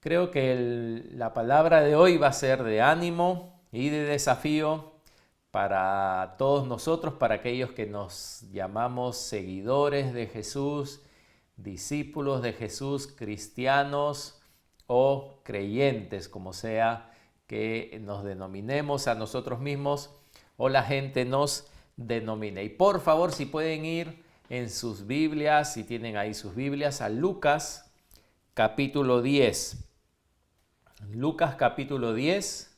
Creo que la palabra de hoy va a ser de ánimo y de desafío para todos nosotros, para aquellos que nos llamamos seguidores de Jesús, discípulos de Jesús, cristianos o creyentes, como sea que nos denominemos a nosotros mismos o la gente nos denomine. Y por favor, si pueden ir en sus Biblias, si tienen ahí sus Biblias, a Lucas capítulo 10. Lucas capítulo 10.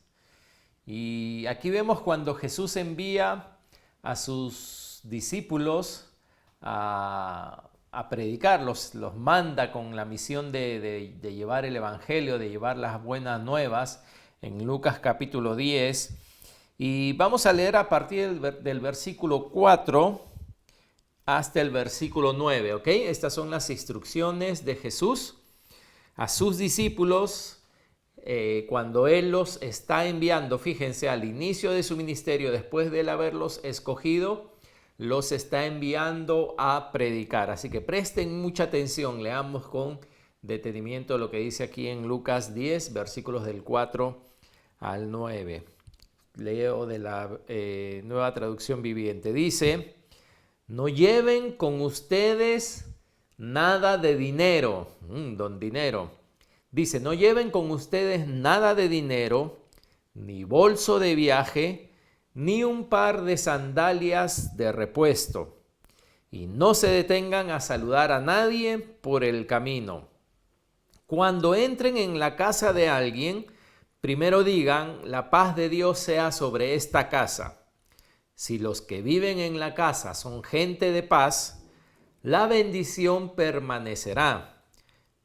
Y aquí vemos cuando Jesús envía a sus discípulos a predicar, los manda con la misión de llevar el Evangelio, de llevar las buenas nuevas en Lucas capítulo 10. Y vamos a leer a partir del versículo 4 hasta el versículo 9, ¿ok? Estas son las instrucciones de Jesús a sus discípulos cuando Él los está enviando. Fíjense, al inicio de su ministerio, después de él haberlos escogido, los está enviando a predicar. Así que presten mucha atención, leamos con detenimiento lo que dice aquí en Lucas 10, versículos del 4 al 9. Leo de la Nueva Traducción Viviente. Dice: no lleven con ustedes nada de dinero. Don dinero. Dice: no lleven con ustedes nada de dinero, ni bolso de viaje, ni un par de sandalias de repuesto. Y no se detengan a saludar a nadie por el camino. Cuando entren en la casa de alguien, primero digan: la paz de Dios sea sobre esta casa. Si los que viven en la casa son gente de paz, la bendición permanecerá.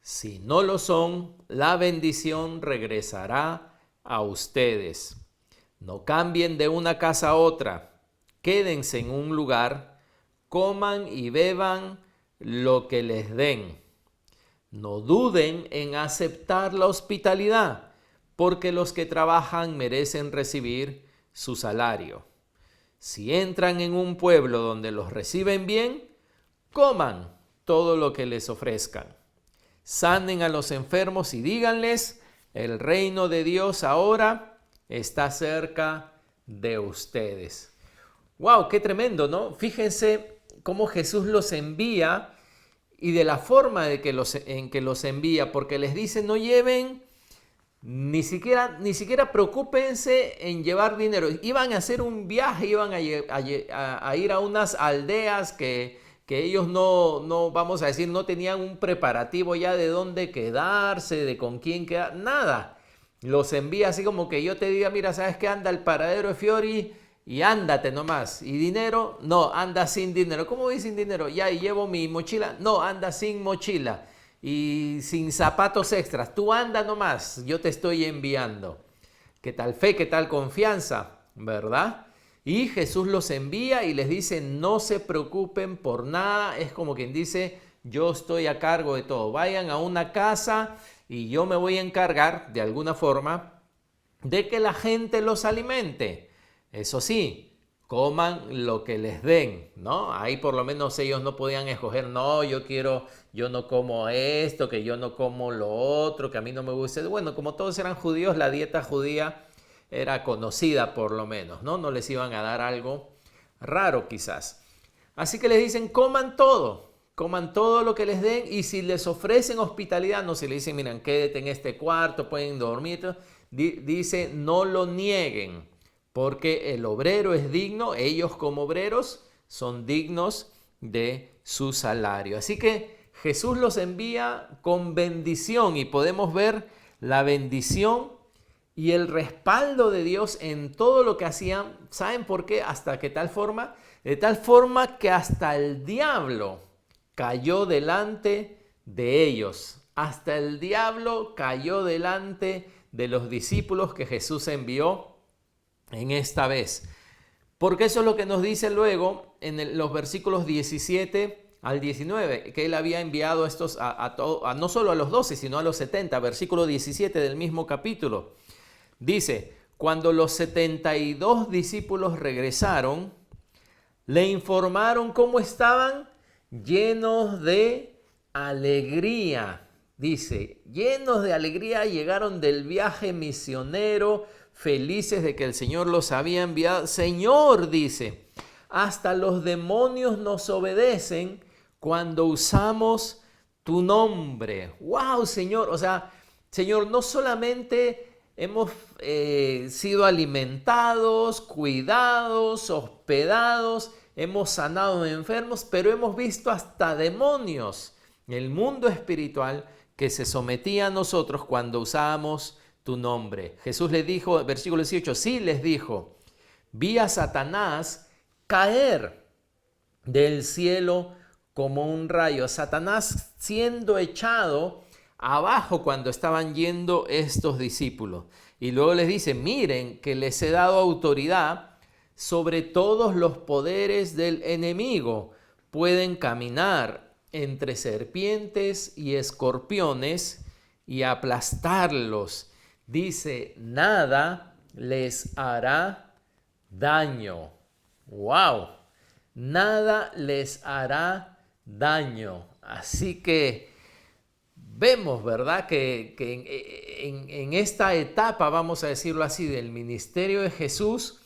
Si no lo son, la bendición regresará a ustedes. No cambien de una casa a otra. Quédense en un lugar, coman y beban lo que les den. No duden en aceptar la hospitalidad, porque los que trabajan merecen recibir su salario. Si entran en un pueblo donde los reciben bien, coman todo lo que les ofrezcan. Sanen a los enfermos y díganles: el reino de Dios ahora está cerca de ustedes. ¡Wow! ¡Qué tremendo!, ¿no? Fíjense cómo Jesús los envía y de la forma en que los envía, porque les dice: no lleven, ni siquiera preocúpense en llevar dinero. Iban a hacer un viaje, iban a ir a unas aldeas que ellos no, vamos a decir, no tenían un preparativo ya de dónde quedarse, de con quién quedar, nada. Los envía así como que yo te diga: mira, ¿sabes qué? Anda al paradero de Fiori y ándate nomás. ¿Y dinero? No, anda sin dinero. ¿Cómo voy sin dinero? Ya, y llevo mi mochila. No, anda sin mochila y sin zapatos extras. Tú anda nomás, yo te estoy enviando. ¿Qué tal fe, qué tal confianza, verdad? Y Jesús los envía y les dice: no se preocupen por nada. Es como quien dice: yo estoy a cargo de todo. Vayan a una casa y yo me voy a encargar de alguna forma de que la gente los alimente. Eso sí, coman lo que les den, ¿no? Ahí por lo menos ellos no podían escoger: no, yo no como esto, que yo no como lo otro, que a mí no me gusta. Bueno, como todos eran judíos, la dieta judía era conocida por lo menos, ¿no? No les iban a dar algo raro quizás. Así que les dicen: coman todo lo que les den, y si les ofrecen hospitalidad, no se les dicen: miren, quédate en este cuarto, pueden dormir. Dice: no lo nieguen, porque el obrero es digno, ellos como obreros son dignos de su salario. Así que Jesús los envía con bendición y podemos ver la bendición y el respaldo de Dios en todo lo que hacían. ¿Saben por qué? De tal forma que hasta el diablo cayó delante de ellos. Hasta el diablo cayó delante de los discípulos que Jesús envió en esta vez. Porque eso es lo que nos dice luego en los versículos 17 al 19, que él había enviado estos no solo a los 12, sino a los 70. Versículo 17 del mismo capítulo. Dice: cuando los 72 discípulos regresaron, le informaron cómo estaban llenos de alegría Dice, llenos de alegría llegaron del viaje misionero, felices de que el Señor los había enviado. Señor, dice, hasta los demonios nos obedecen cuando usamos tu nombre. ¡Wow, Señor! O sea, Señor, no solamente hemos sido alimentados, cuidados, hospedados, hemos sanado enfermos, pero hemos visto hasta demonios en el mundo espiritual que se sometía a nosotros cuando usábamos tu nombre. Jesús les dijo, versículo 18, sí les dijo, vi a Satanás caer del cielo como un rayo. Satanás siendo echado abajo cuando estaban yendo estos discípulos. Y luego les dice, miren que les he dado autoridad sobre todos los poderes del enemigo. Pueden caminar entre serpientes y escorpiones y aplastarlos. Dice, nada les hará daño. ¡Wow! Nada les hará daño. Así que vemos, ¿verdad? Que en esta etapa, vamos a decirlo así, del ministerio de Jesús,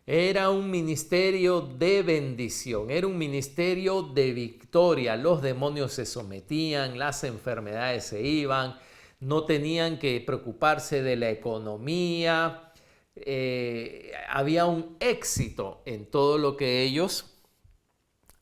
era un ministerio de bendición, era un ministerio de victoria. Los demonios se sometían, las enfermedades se iban, no tenían que preocuparse de la economía. Había un éxito en todo lo que ellos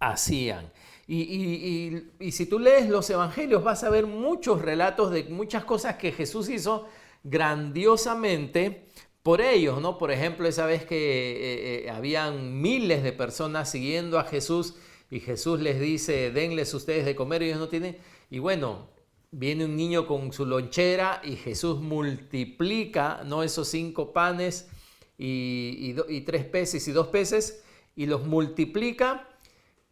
hacían. Y si tú lees los evangelios vas a ver muchos relatos de muchas cosas que Jesús hizo grandiosamente por ellos, ¿no? Por ejemplo, esa vez que habían miles de personas siguiendo a Jesús y Jesús les dice, denles ustedes de comer, ellos no tienen. Y bueno, viene un niño con su lonchera y Jesús multiplica, ¿no? Esos 5 panes y 3 peces y 2 peces y los multiplica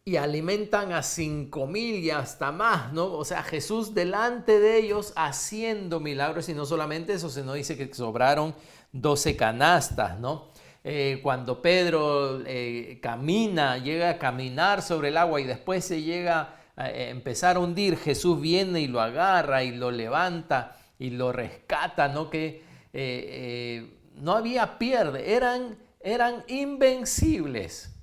y alimentan a 5,000 y hasta más, ¿no? O sea, Jesús delante de ellos haciendo milagros y no solamente eso, sino dice que sobraron 12 canastas, ¿no? Cuando Pedro camina, llega a caminar sobre el agua y después se llega a empezar a hundir, Jesús viene y lo agarra y lo levanta y lo rescata, ¿no? Que no había pierde, eran invencibles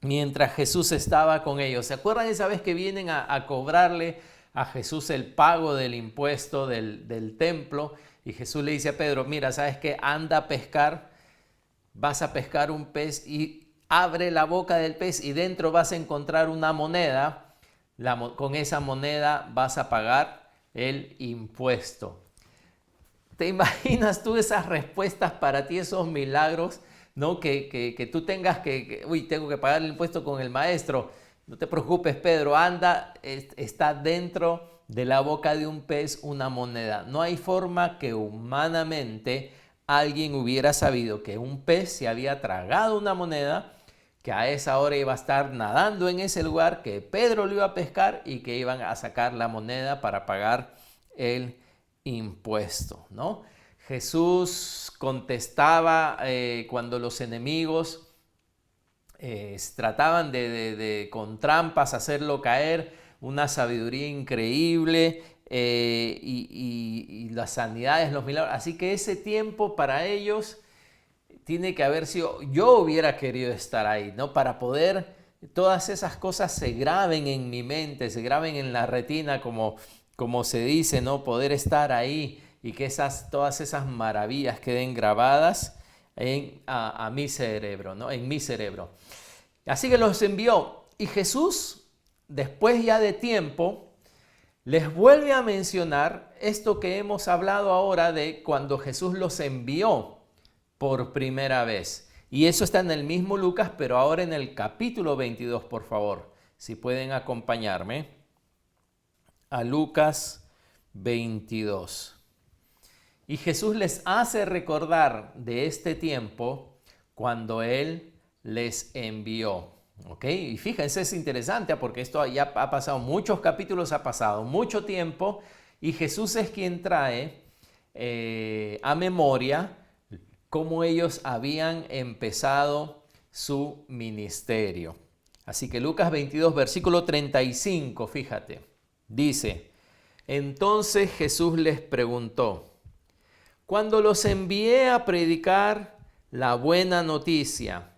mientras Jesús estaba con ellos. ¿Se acuerdan esa vez que vienen a cobrarle a Jesús el pago del impuesto del templo? Y Jesús le dice a Pedro, mira, ¿sabes qué? Anda a pescar, vas a pescar un pez y abre la boca del pez y dentro vas a encontrar una moneda. Con esa moneda vas a pagar el impuesto. ¿Te imaginas tú esas respuestas para ti, esos milagros? ¿No? Que tú tengas tengo que pagar el impuesto con el maestro. No te preocupes, Pedro, anda, está dentro de la boca de un pez una moneda. No hay forma que humanamente alguien hubiera sabido que un pez se había tragado una moneda, que a esa hora iba a estar nadando en ese lugar, que Pedro lo iba a pescar y que iban a sacar la moneda para pagar el impuesto, ¿no? Jesús contestaba cuando los enemigos trataban con trampas hacerlo caer, una sabiduría increíble y las sanidades, los milagros. Así que ese tiempo para ellos tiene que haber sido, yo hubiera querido estar ahí, ¿no? Para poder todas esas cosas se graben en mi mente, se graben en la retina, como se dice, ¿no? Poder estar ahí y que todas esas maravillas queden grabadas a mi cerebro, ¿no? En mi cerebro. Así que los envió. Y Jesús, después ya de tiempo, les vuelve a mencionar esto que hemos hablado ahora de cuando Jesús los envió por primera vez. Y eso está en el mismo Lucas, pero ahora en el capítulo 22, por favor. Si pueden acompañarme a Lucas 22. Y Jesús les hace recordar de este tiempo cuando Él les envió. ¿Ok? Y fíjense, es interesante porque esto ya ha pasado, muchos capítulos ha pasado, mucho tiempo, y Jesús es quien trae a memoria cómo ellos habían empezado su ministerio. Así que Lucas 22, versículo 35, fíjate, dice: Entonces Jesús les preguntó: cuando los envié a predicar la buena noticia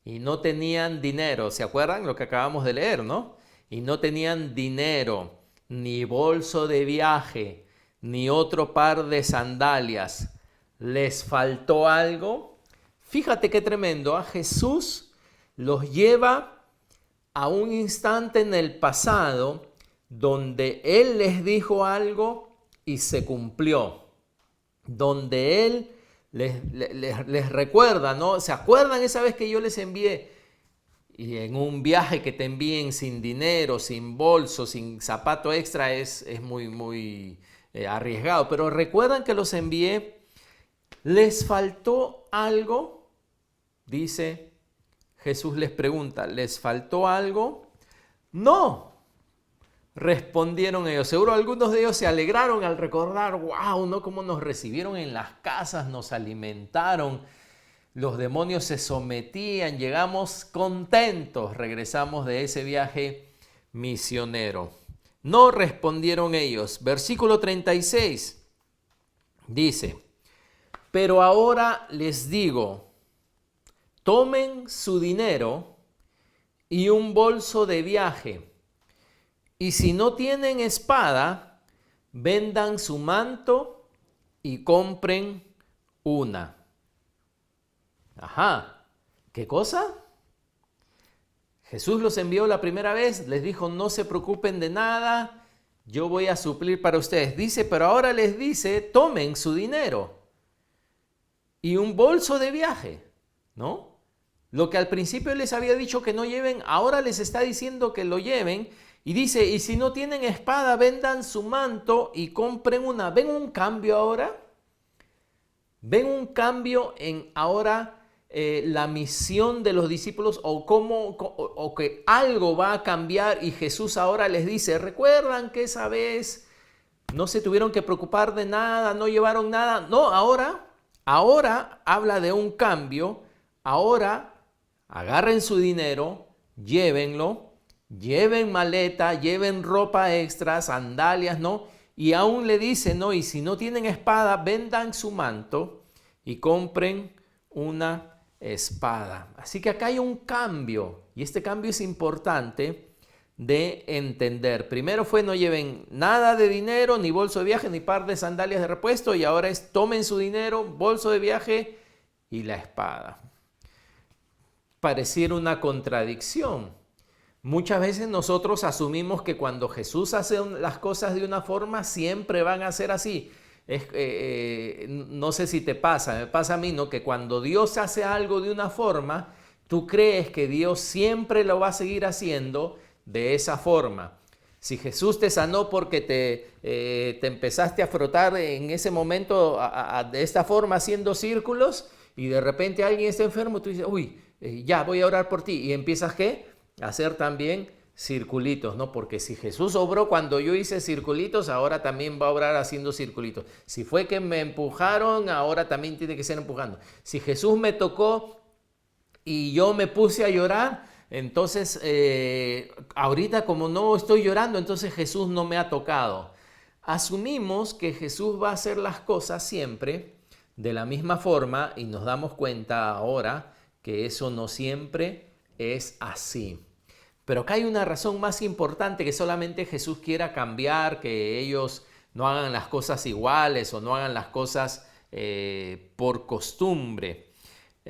y no tenían dinero, ¿se acuerdan lo que acabamos de leer, no? Y no tenían dinero, ni bolso de viaje, ni otro par de sandalias, ¿les faltó algo? Fíjate qué tremendo, ¿eh? Jesús los lleva a un instante en el pasado donde Él les dijo algo y se cumplió, donde Él les recuerda, ¿no? ¿Se acuerdan esa vez que yo les envié? Y en un viaje que te envíen sin dinero, sin bolso, sin zapato extra es muy arriesgado. Pero recuerdan que los envié. ¿Les faltó algo? Dice, Jesús les pregunta, ¿les faltó algo? No, respondieron ellos. Seguro algunos de ellos se alegraron al recordar, wow, ¿no? Cómo nos recibieron en las casas, nos alimentaron, los demonios se sometían, llegamos contentos, regresamos de ese viaje misionero. No respondieron ellos. Versículo 36 dice, pero ahora les digo, tomen su dinero y un bolso de viaje, y si no tienen espada, vendan su manto y compren una. Ajá, ¿qué cosa? Jesús los envió la primera vez, les dijo, no se preocupen de nada, yo voy a suplir para ustedes. Dice, pero ahora les dice, tomen su dinero y un bolso de viaje, ¿no? Lo que al principio les había dicho que no lleven, ahora les está diciendo que lo lleven. Y dice, y si no tienen espada, vendan su manto y compren una. ¿Ven un cambio ahora? ¿Ven un cambio en ahora la misión de los discípulos o que algo va a cambiar? Y Jesús ahora les dice, ¿recuerdan que esa vez no se tuvieron que preocupar de nada, no llevaron nada? No, ahora habla de un cambio. Ahora agarren su dinero, llévenlo. Lleven maleta, lleven ropa extra, sandalias, ¿no? Y aún le dice, ¿no? Y si no tienen espada, vendan su manto y compren una espada. Así que acá hay un cambio, y este cambio es importante de entender. Primero fue no lleven nada de dinero, ni bolso de viaje, ni par de sandalias de repuesto, y ahora es tomen su dinero, bolso de viaje y la espada. Pareciera una contradicción. Muchas veces nosotros asumimos que cuando Jesús hace las cosas de una forma, siempre van a ser así. No sé si te pasa, me pasa a mí, ¿no? Que cuando Dios hace algo de una forma, tú crees que Dios siempre lo va a seguir haciendo de esa forma. Si Jesús te sanó porque te empezaste a frotar en ese momento de esta forma haciendo círculos y de repente alguien está enfermo, tú dices, uy, ya voy a orar por ti. Y empiezas, ¿qué? Hacer también circulitos, ¿no? Porque si Jesús obró cuando yo hice circulitos, ahora también va a obrar haciendo circulitos. Si fue que me empujaron, ahora también tiene que ser empujando. Si Jesús me tocó y yo me puse a llorar, entonces ahorita como no estoy llorando, entonces Jesús no me ha tocado. Asumimos que Jesús va a hacer las cosas siempre de la misma forma y nos damos cuenta ahora que eso no siempre es así. Pero acá hay una razón más importante, que solamente Jesús quiera cambiar, que ellos no hagan las cosas iguales o no hagan las cosas por costumbre.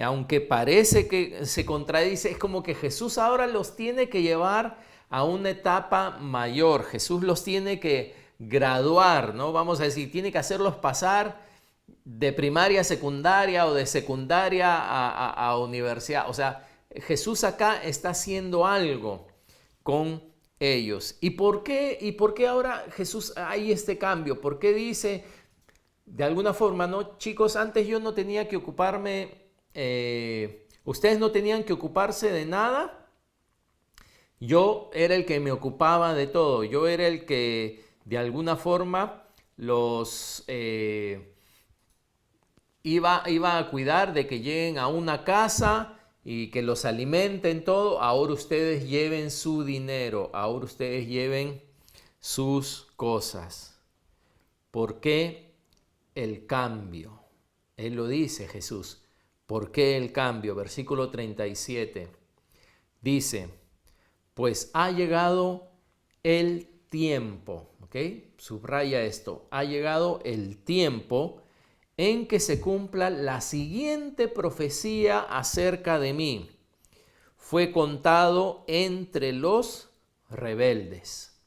Aunque parece que se contradice, es como que Jesús ahora los tiene que llevar a una etapa mayor. Jesús los tiene que graduar, ¿no? Vamos a decir, tiene que hacerlos pasar de primaria a secundaria o de secundaria a universidad. O sea, Jesús acá está haciendo algo con ellos. ¿Y por qué ahora Jesús hay este cambio? ¿Por qué dice de alguna forma, no, chicos, antes yo no tenía que ocuparme, ustedes no tenían que ocuparse de nada? Yo era el que me ocupaba de todo. Yo era el que de alguna forma los iba a cuidar de que lleguen a una casa y que los alimenten todo. Ahora ustedes lleven su dinero, ahora ustedes lleven sus cosas. ¿por qué el cambio? Él lo dice, Jesús. ¿Por qué el cambio? Versículo 37. Dice, pues ha llegado el tiempo, ¿ok? Subraya esto. Ha llegado el tiempo en que se cumpla la siguiente profecía acerca de mí. Fue contado entre los rebeldes.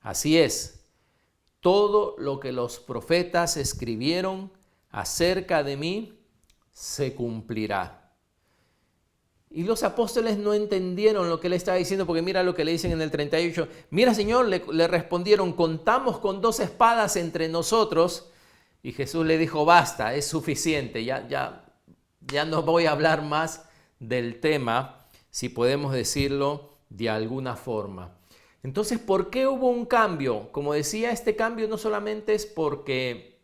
Así es, todo lo que los profetas escribieron acerca de mí se cumplirá. Y los apóstoles no entendieron lo que él estaba diciendo, porque mira lo que le dicen en el 38. Mira, Señor, le respondieron, contamos con 2 espadas entre nosotros. Y Jesús le dijo, basta, es suficiente, ya no voy a hablar más del tema, si podemos decirlo de alguna forma. Entonces, ¿por qué hubo un cambio? Como decía, este cambio no solamente es porque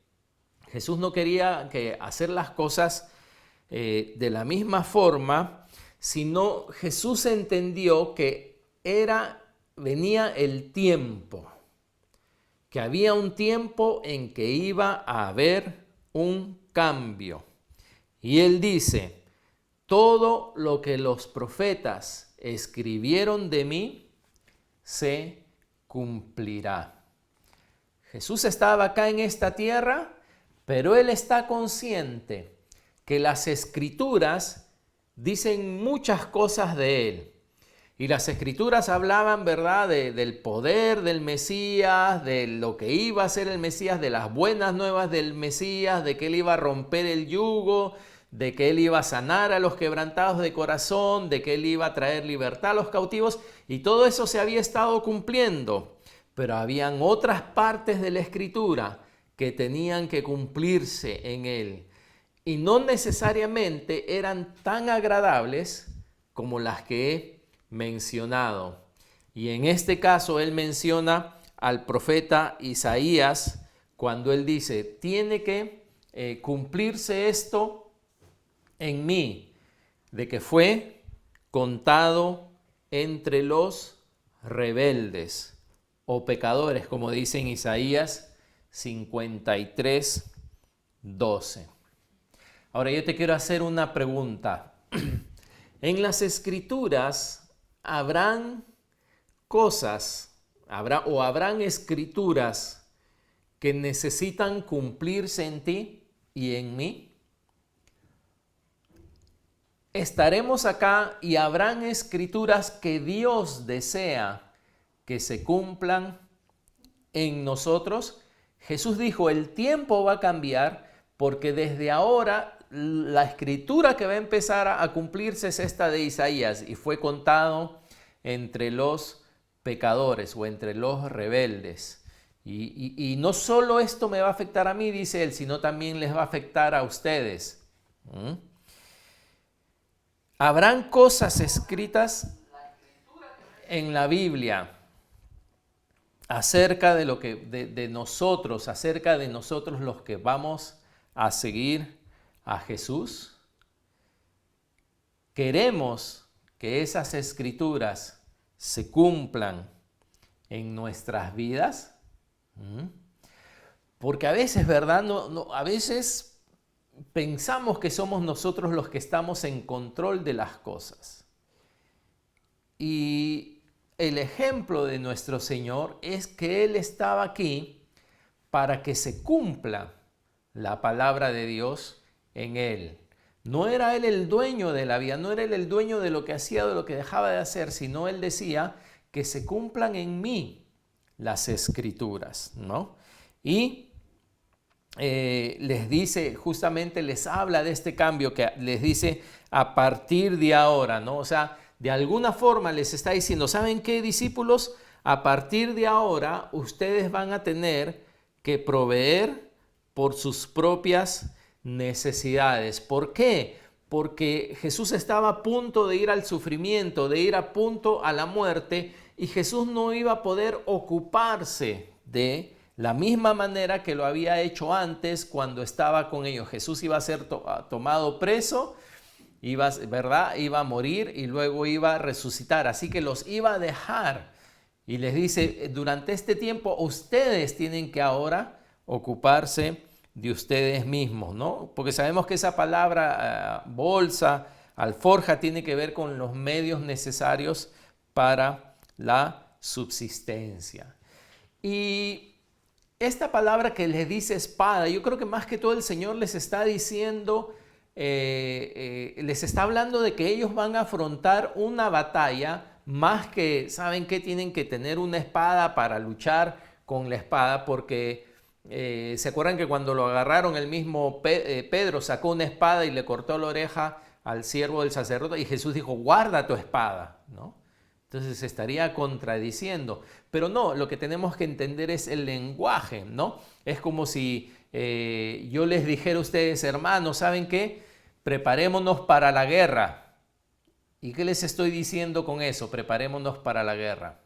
Jesús no quería hacer las cosas de la misma forma, sino Jesús entendió que venía el tiempo, que había un tiempo en que iba a haber un cambio. Y él dice, todo lo que los profetas escribieron de mí se cumplirá. Jesús estaba acá en esta tierra, pero él está consciente que las escrituras dicen muchas cosas de él. Y las escrituras hablaban, ¿verdad?, del poder del Mesías, de lo que iba a ser el Mesías, de las buenas nuevas del Mesías, de que él iba a romper el yugo, de que él iba a sanar a los quebrantados de corazón, de que él iba a traer libertad a los cautivos, y todo eso se había estado cumpliendo. Pero habían otras partes de la escritura que tenían que cumplirse en él. Y no necesariamente eran tan agradables como las que he mencionado. Y en este caso él menciona al profeta Isaías cuando él dice, tiene que cumplirse esto en mí, de que fue contado entre los rebeldes o pecadores, como dice en Isaías 53, 12. Ahora yo te quiero hacer una pregunta. En las escrituras habrán habrán escrituras que necesitan cumplirse en ti y en mí. Estaremos acá y habrán escrituras que Dios desea que se cumplan en nosotros. Jesús dijo, el tiempo va a cambiar porque desde ahora la escritura que va a empezar a cumplirse es esta de Isaías y fue contado entre los pecadores o entre los rebeldes. Y no solo esto me va a afectar a mí, dice él, sino también les va a afectar a ustedes. Habrán cosas escritas en la Biblia acerca de lo que de nosotros, acerca de nosotros los que vamos a seguir a Jesús. Queremos que esas escrituras se cumplan en nuestras vidas. Porque a veces, ¿verdad? A veces pensamos que somos nosotros los que estamos en control de las cosas. Y el ejemplo de nuestro Señor es que Él estaba aquí para que se cumpla la palabra de Dios en Él. No era Él el dueño de la vida, no era Él el dueño de lo que hacía o de lo que dejaba de hacer, sino Él decía que se cumplan en mí las escrituras, ¿no? Y les dice, justamente les habla de este cambio que les dice a partir de ahora, ¿no? O sea, de alguna forma les está diciendo, ¿saben qué, discípulos? A partir de ahora ustedes van a tener que proveer por sus propias necesidades. ¿Por qué? Porque Jesús estaba a punto de ir al sufrimiento, de ir a punto a la muerte, y Jesús no iba a poder ocuparse de la misma manera que lo había hecho antes cuando estaba con ellos. Jesús iba a ser tomado preso, ¿verdad? Iba a morir y luego iba a resucitar. Así que los iba a dejar. Y les dice, durante este tiempo ustedes tienen que ahora ocuparse de ustedes mismos, ¿no? Porque sabemos que esa palabra bolsa, alforja, tiene que ver con los medios necesarios para la subsistencia. Y esta palabra que les dice espada, yo creo que más que todo el Señor les está diciendo, les está hablando de que ellos van a afrontar una batalla, más que, ¿saben qué? Tienen que tener una espada para luchar con la espada, porque ¿se acuerdan que cuando lo agarraron el mismo Pedro sacó una espada y le cortó la oreja al siervo del sacerdote y Jesús dijo, guarda tu espada, ¿no? Entonces se estaría contradiciendo. Pero no, lo que tenemos que entender es el lenguaje, ¿no? Es como si yo les dijera a ustedes, hermanos, ¿saben qué? Preparémonos para la guerra. ¿Y qué les estoy diciendo con eso? Preparémonos para la guerra.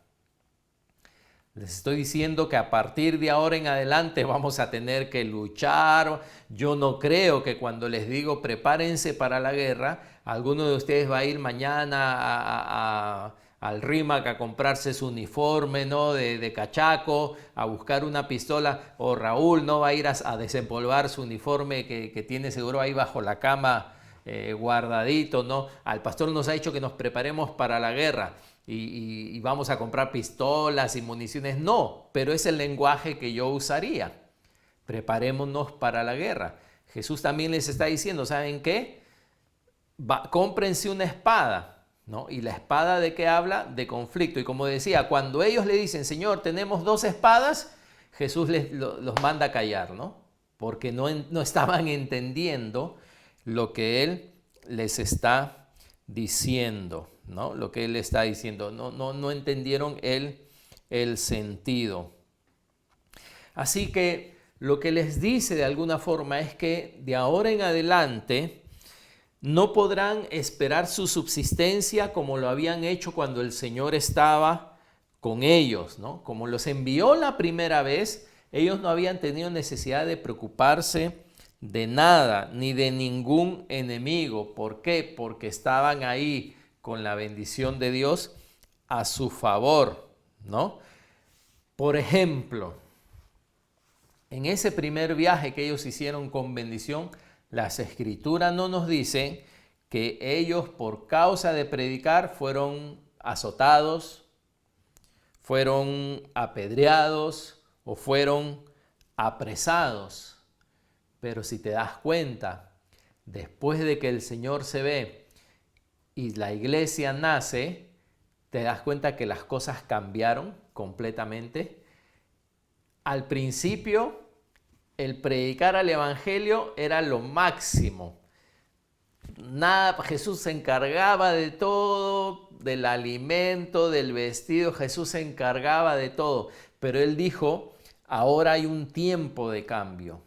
Les estoy diciendo que a partir de ahora en adelante vamos a tener que luchar. Yo no creo que cuando les digo prepárense para la guerra, alguno de ustedes va a ir mañana al RIMAC a comprarse su uniforme, ¿no? de cachaco, a buscar una pistola, o Raúl no va a ir a desempolvar su uniforme que tiene seguro ahí bajo la cama guardadito, ¿no? Al pastor nos ha dicho que nos preparemos para la guerra. Y vamos a comprar pistolas y municiones. No, pero es el lenguaje que yo usaría. Preparémonos para la guerra. Jesús también les está diciendo, ¿saben qué? Cómprense una espada, ¿no? ¿Y la espada de qué habla? De conflicto. Y como decía, cuando ellos le dicen, Señor, tenemos 2 espadas, Jesús los manda a callar, ¿no? Porque no estaban entendiendo lo que Él les está diciendo, ¿no? Lo que Él está diciendo. No entendieron el sentido. Así que lo que les dice de alguna forma es que de ahora en adelante no podrán esperar su subsistencia como lo habían hecho cuando el Señor estaba con ellos, ¿no? Como los envió la primera vez, ellos no habían tenido necesidad de preocuparse de nada, ni de ningún enemigo. ¿Por qué? Porque estaban ahí con la bendición de Dios a su favor, ¿no? Por ejemplo, en ese primer viaje que ellos hicieron con bendición, las Escrituras no nos dicen que ellos por causa de predicar fueron azotados, fueron apedreados o fueron apresados. Pero si te das cuenta, después de que el Señor se ve y la iglesia nace, te das cuenta que las cosas cambiaron completamente. Al principio, el predicar al evangelio era lo máximo. Jesús se encargaba de todo, del alimento, del vestido, Jesús se encargaba de todo. Pero Él dijo, ahora hay un tiempo de cambio.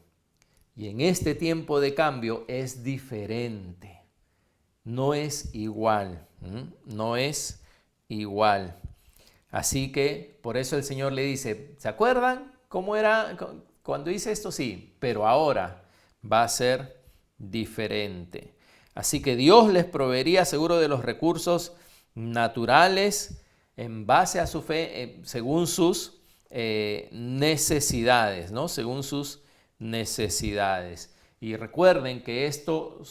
Y en este tiempo de cambio es diferente. No es igual, no es igual. Así que por eso el Señor le dice, ¿se acuerdan cómo era cuando hice esto? Sí, pero ahora va a ser diferente. Así que Dios les proveería seguro de los recursos naturales en base a su fe, según sus necesidades, ¿no? Según sus necesidades. Y recuerden que esto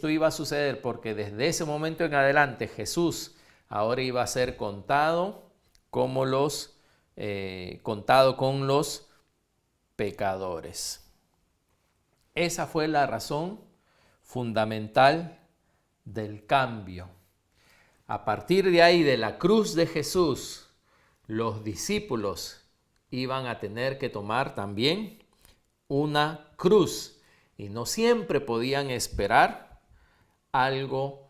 iba a suceder porque desde ese momento en adelante Jesús ahora iba a ser contado con los pecadores. Esa fue la razón fundamental del cambio. A partir de ahí, de la cruz de Jesús, los discípulos iban a tener que tomar también una cruz y no siempre podían esperar algo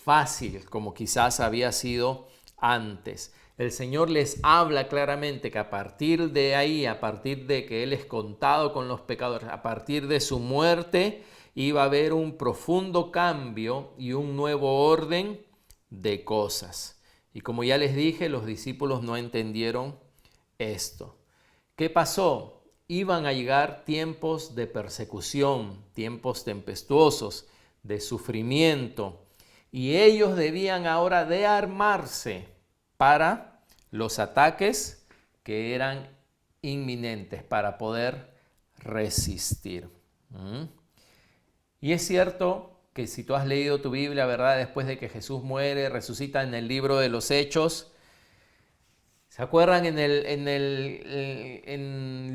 fácil como quizás había sido antes. El Señor les habla claramente que a partir de ahí, a partir de que Él es contado con los pecadores, a partir de su muerte, iba a haber un profundo cambio y un nuevo orden de cosas. Y como ya les dije, los discípulos no entendieron esto. ¿Qué pasó? Iban a llegar tiempos de persecución, tiempos tempestuosos, de sufrimiento, y ellos debían ahora de armarse para los ataques que eran inminentes, para poder resistir. Y es cierto que si tú has leído tu Biblia, ¿verdad? Después de que Jesús muere, resucita en el libro de los Hechos, ¿se acuerdan en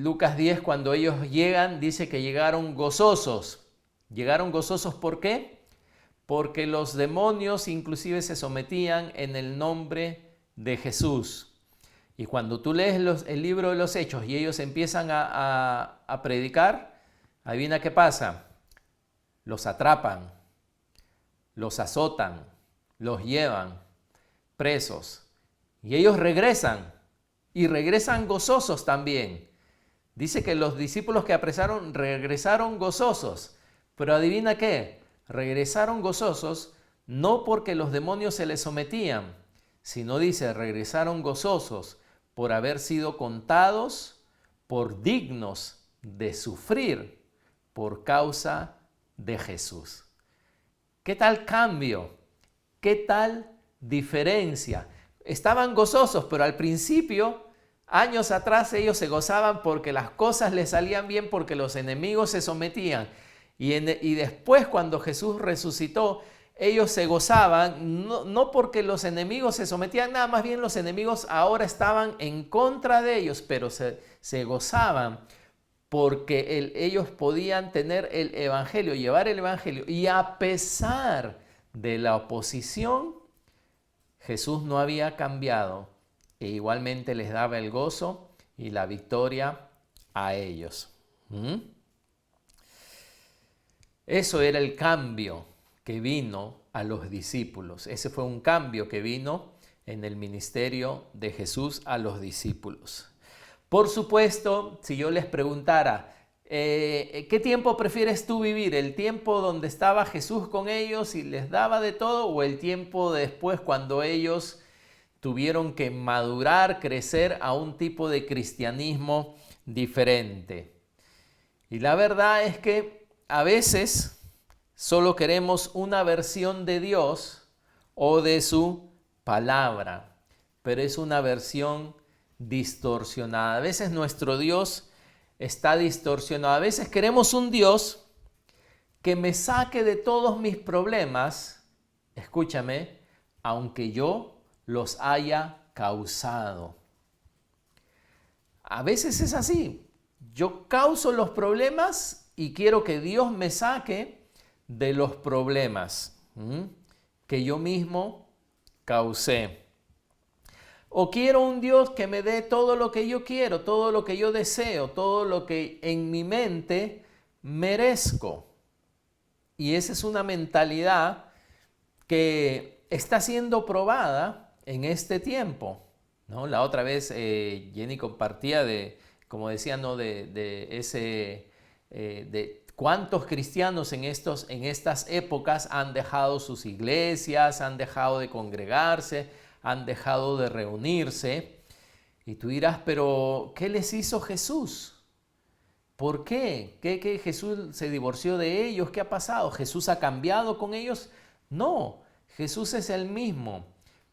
Lucas 10 cuando ellos llegan? Dice que llegaron gozosos. ¿Llegaron gozosos por qué? Porque los demonios inclusive se sometían en el nombre de Jesús. Y cuando tú lees el libro de los Hechos y ellos empiezan a predicar, adivina qué pasa. Los atrapan, los azotan, los llevan presos. Y ellos regresan, y regresan gozosos también. Dice que los discípulos que apresaron regresaron gozosos. Pero adivina qué, regresaron gozosos no porque los demonios se les sometían, sino dice, regresaron gozosos por haber sido contados por dignos de sufrir por causa de Jesús. ¿Qué tal cambio? ¿Qué tal diferencia? Estaban gozosos, pero al principio, años atrás, ellos se gozaban porque las cosas les salían bien, porque los enemigos se sometían. Y después, cuando Jesús resucitó, ellos se gozaban, no porque los enemigos se sometían, nada más bien los enemigos ahora estaban en contra de ellos, pero se gozaban porque ellos podían tener el evangelio, llevar el evangelio. Y a pesar de la oposición, Jesús no había cambiado e igualmente les daba el gozo y la victoria a ellos. Eso era el cambio que vino a los discípulos. Ese fue un cambio que vino en el ministerio de Jesús a los discípulos. Por supuesto, si yo les preguntara, ¿qué tiempo prefieres tú vivir? ¿El tiempo donde estaba Jesús con ellos y les daba de todo? ¿O el tiempo después cuando ellos tuvieron que madurar, crecer a un tipo de cristianismo diferente? Y la verdad es que a veces solo queremos una versión de Dios o de su palabra, pero es una versión distorsionada. A veces nuestro Dios está distorsionado. A veces queremos un Dios que me saque de todos mis problemas, escúchame, aunque yo los haya causado. A veces es así. Yo causo los problemas y quiero que Dios me saque de los problemas que yo mismo causé. O quiero un Dios que me dé todo lo que yo quiero, todo lo que yo deseo, todo lo que en mi mente merezco. Y esa es una mentalidad que está siendo probada en este tiempo, ¿no? La otra vez Jenny compartía como decía, ¿no? de cuántos cristianos en estas épocas han dejado sus iglesias, han dejado de congregarse, han dejado de reunirse. Y tú dirás, pero ¿qué les hizo Jesús? ¿Por qué? ¿Que Jesús se divorció de ellos? ¿Qué ha pasado? ¿Jesús ha cambiado con ellos? No, Jesús es el mismo,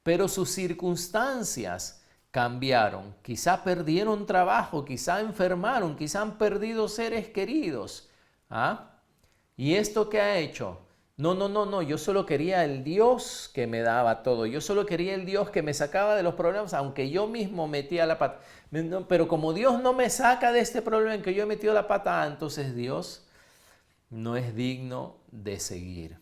pero sus circunstancias cambiaron. Quizá perdieron trabajo, quizá enfermaron, quizá han perdido seres queridos. ¿Y esto qué ha hecho? No, yo solo quería el Dios que me daba todo. Yo solo quería el Dios que me sacaba de los problemas, aunque yo mismo metía la pata. Pero como Dios no me saca de este problema en que yo he metido la pata, entonces Dios no es digno de seguir.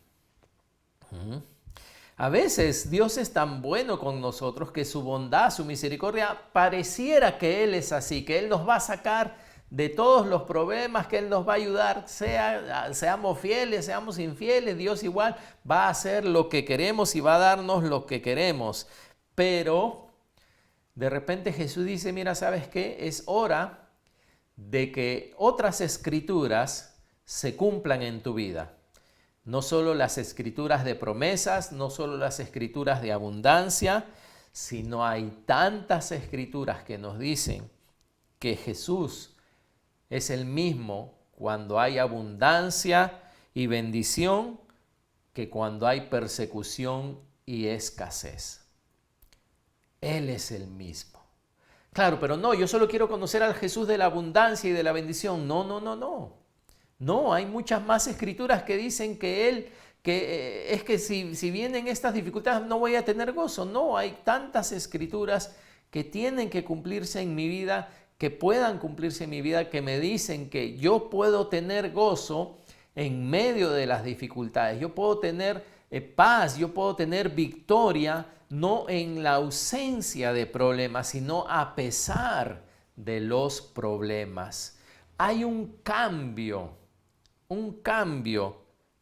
A veces Dios es tan bueno con nosotros que su bondad, su misericordia, pareciera que Él es así, que Él nos va a sacar de todos los problemas, que Él nos va a ayudar, seamos fieles, seamos infieles, Dios igual va a hacer lo que queremos y va a darnos lo que queremos. Pero de repente Jesús dice, mira, ¿sabes qué? Es hora de que otras escrituras se cumplan en tu vida. No solo las escrituras de promesas, no solo las escrituras de abundancia, sino hay tantas escrituras que nos dicen que Jesús es el mismo cuando hay abundancia y bendición que cuando hay persecución y escasez. Él es el mismo. Claro, pero no, yo solo quiero conocer al Jesús de la abundancia y de la bendición. No, no, no, no. No, hay muchas más escrituras que dicen que Él, es que si vienen estas dificultades no voy a tener gozo. No, hay tantas escrituras que tienen que cumplirse en mi vida, que puedan cumplirse en mi vida, que me dicen que yo puedo tener gozo en medio de las dificultades. Yo puedo tener paz, yo puedo tener victoria, no en la ausencia de problemas, sino a pesar de los problemas. Hay un cambio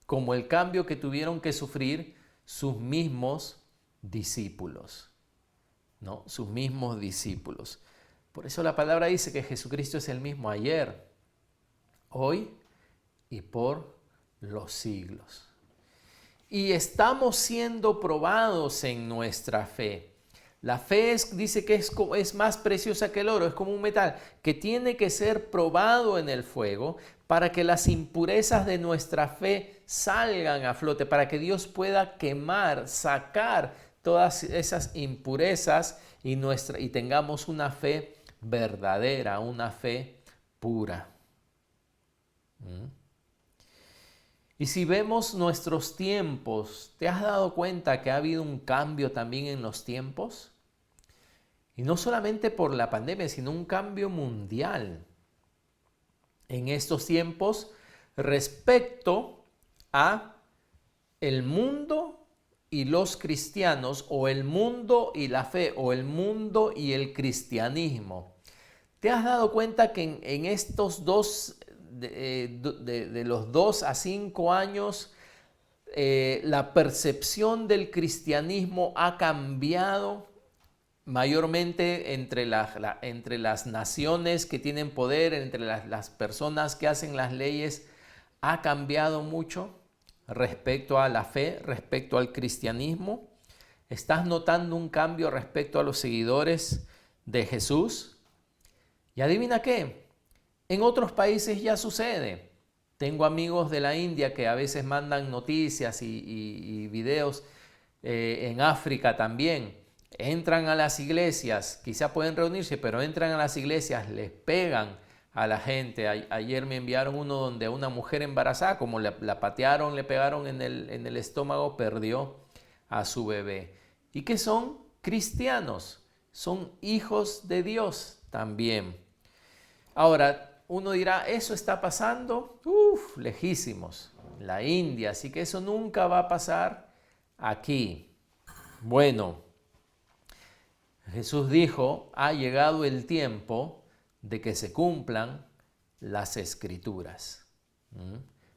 como el cambio que tuvieron que sufrir sus mismos discípulos, ¿no? Sus mismos discípulos. Por eso la palabra dice que Jesucristo es el mismo ayer, hoy y por los siglos. Y estamos siendo probados en nuestra fe. La fe dice que es más preciosa que el oro, es como un metal que tiene que ser probado en el fuego para que las impurezas de nuestra fe salgan a flote, para que Dios pueda quemar, sacar todas esas impurezas y tengamos una fe verdadera, una fe pura. Y si vemos nuestros tiempos, ¿te has dado cuenta que ha habido un cambio también en los tiempos? Y no solamente por la pandemia, sino un cambio mundial en estos tiempos respecto a el mundo y los cristianos, o el mundo y la fe, o el mundo y el cristianismo. ¿Te has dado cuenta que en estos dos, de los 2 a 5 años, la percepción del cristianismo ha cambiado? Mayormente entre las naciones que tienen poder, entre las personas que hacen las leyes, ha cambiado mucho respecto a la fe, respecto al cristianismo. ¿Estás notando un cambio respecto a los seguidores de Jesús? Y adivina qué, en otros países ya sucede. Tengo amigos de la India que a veces mandan noticias y videos, en África también. Entran a las iglesias, quizá pueden reunirse, pero entran a las iglesias, les pegan a la gente. Ayer me enviaron uno donde a una mujer embarazada, como la patearon, le pegaron en el estómago, perdió a su bebé. ¿Y qué son? Cristianos, son hijos de Dios también. Ahora, uno dirá, ¿eso está pasando? Lejísimos, la India, así que eso nunca va a pasar aquí. Bueno, Jesús dijo, ha llegado el tiempo de que se cumplan las escrituras.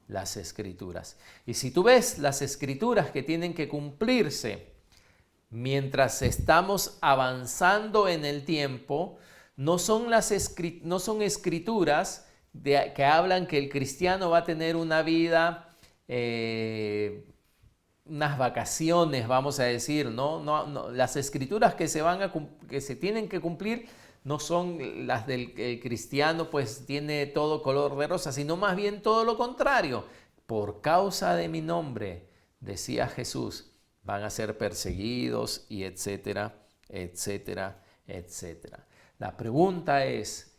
Las escrituras. Y si tú ves las escrituras que tienen que cumplirse mientras estamos avanzando en el tiempo, no son escrituras que hablan que el cristiano va a tener una vida, unas vacaciones, vamos a decir, no, las escrituras que se tienen que cumplir no son las del cristiano, pues tiene todo color de rosa, sino más bien todo lo contrario. Por causa de mi nombre, decía Jesús, van a ser perseguidos y etcétera, etcétera, etcétera. La pregunta es,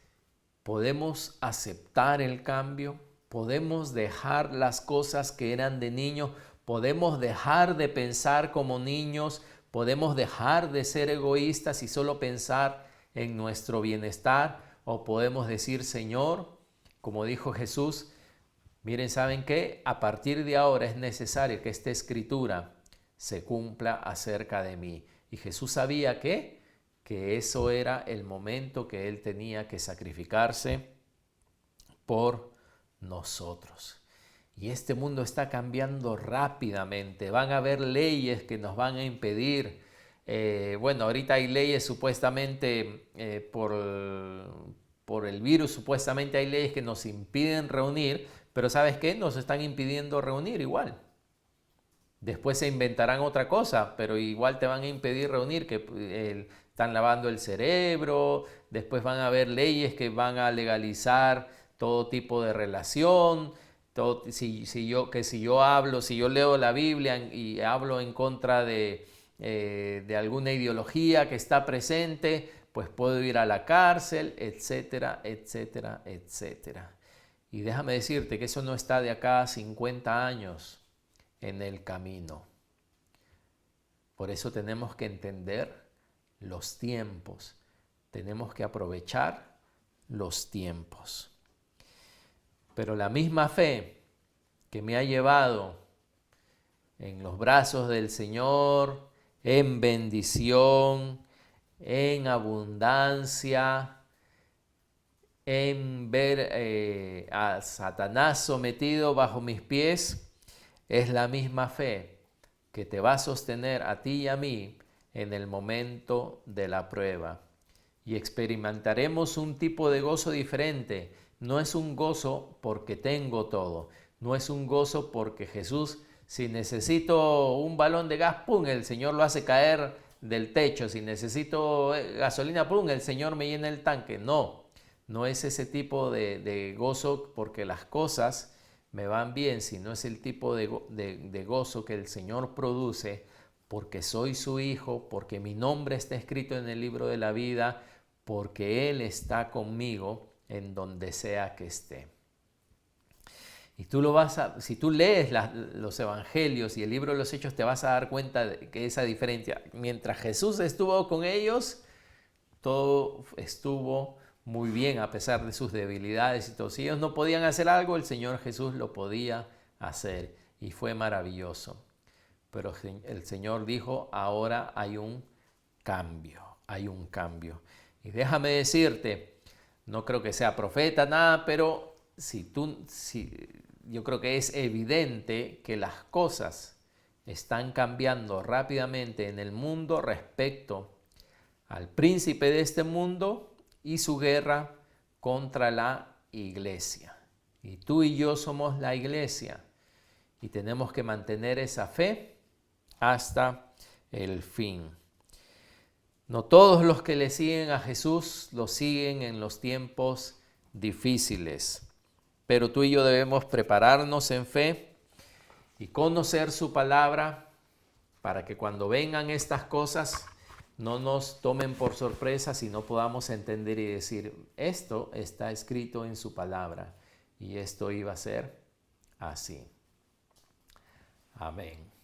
¿podemos aceptar el cambio? ¿Podemos dejar las cosas que eran de niños? ¿Podemos dejar de pensar como niños? ¿Podemos dejar de ser egoístas y solo pensar en nuestro bienestar? ¿O podemos decir, Señor, como dijo Jesús, miren, ¿saben qué? A partir de ahora es necesario que esta escritura se cumpla acerca de mí. Y Jesús sabía que eso era el momento que Él tenía que sacrificarse por nosotros. Y este mundo está cambiando rápidamente. Van a haber leyes que nos van a impedir. Bueno, ahorita hay leyes supuestamente por el virus, supuestamente hay leyes que nos impiden reunir, pero ¿sabes qué? Nos están impidiendo reunir igual. Después se inventarán otra cosa, pero igual te van a impedir reunir, que están lavando el cerebro. Después van a haber leyes que van a legalizar todo tipo de relación. Si yo leo la Biblia y hablo en contra de alguna ideología que está presente, pues puedo ir a la cárcel, etcétera, etcétera, etcétera. Y déjame decirte que eso no está de acá a 50 años en el camino. Por eso tenemos que entender los tiempos. Tenemos que aprovechar los tiempos. Pero la misma fe que me ha llevado en los brazos del Señor, en bendición, en abundancia, en ver a Satanás sometido bajo mis pies, es la misma fe que te va a sostener a ti y a mí en el momento de la prueba. Y experimentaremos un tipo de gozo diferente. No es un gozo porque tengo todo. No es un gozo porque Jesús, si necesito un balón de gas, ¡pum!, el Señor lo hace caer del techo. Si necesito gasolina, ¡pum!, el Señor me llena el tanque. No, no es ese tipo de gozo porque las cosas me van bien, sino es el tipo de gozo que el Señor produce porque soy su hijo, porque mi nombre está escrito en el libro de la vida, porque Él está conmigo en donde sea que esté. Y tú si tú lees los evangelios y el libro de los Hechos, te vas a dar cuenta de que esa diferencia. Mientras Jesús estuvo con ellos, todo estuvo muy bien a pesar de sus debilidades y todo. Si ellos no podían hacer algo, el Señor Jesús lo podía hacer y fue maravilloso. Pero el Señor dijo, ahora hay un cambio, hay un cambio. Y déjame decirte, no creo que sea profeta, nada, pero yo creo que es evidente que las cosas están cambiando rápidamente en el mundo respecto al príncipe de este mundo y su guerra contra la iglesia. Y tú y yo somos la iglesia y tenemos que mantener esa fe hasta el fin. No todos los que le siguen a Jesús lo siguen en los tiempos difíciles, pero tú y yo debemos prepararnos en fe y conocer su palabra para que cuando vengan estas cosas no nos tomen por sorpresa, sino podamos entender y decir, esto está escrito en su palabra y esto iba a ser así. Amén.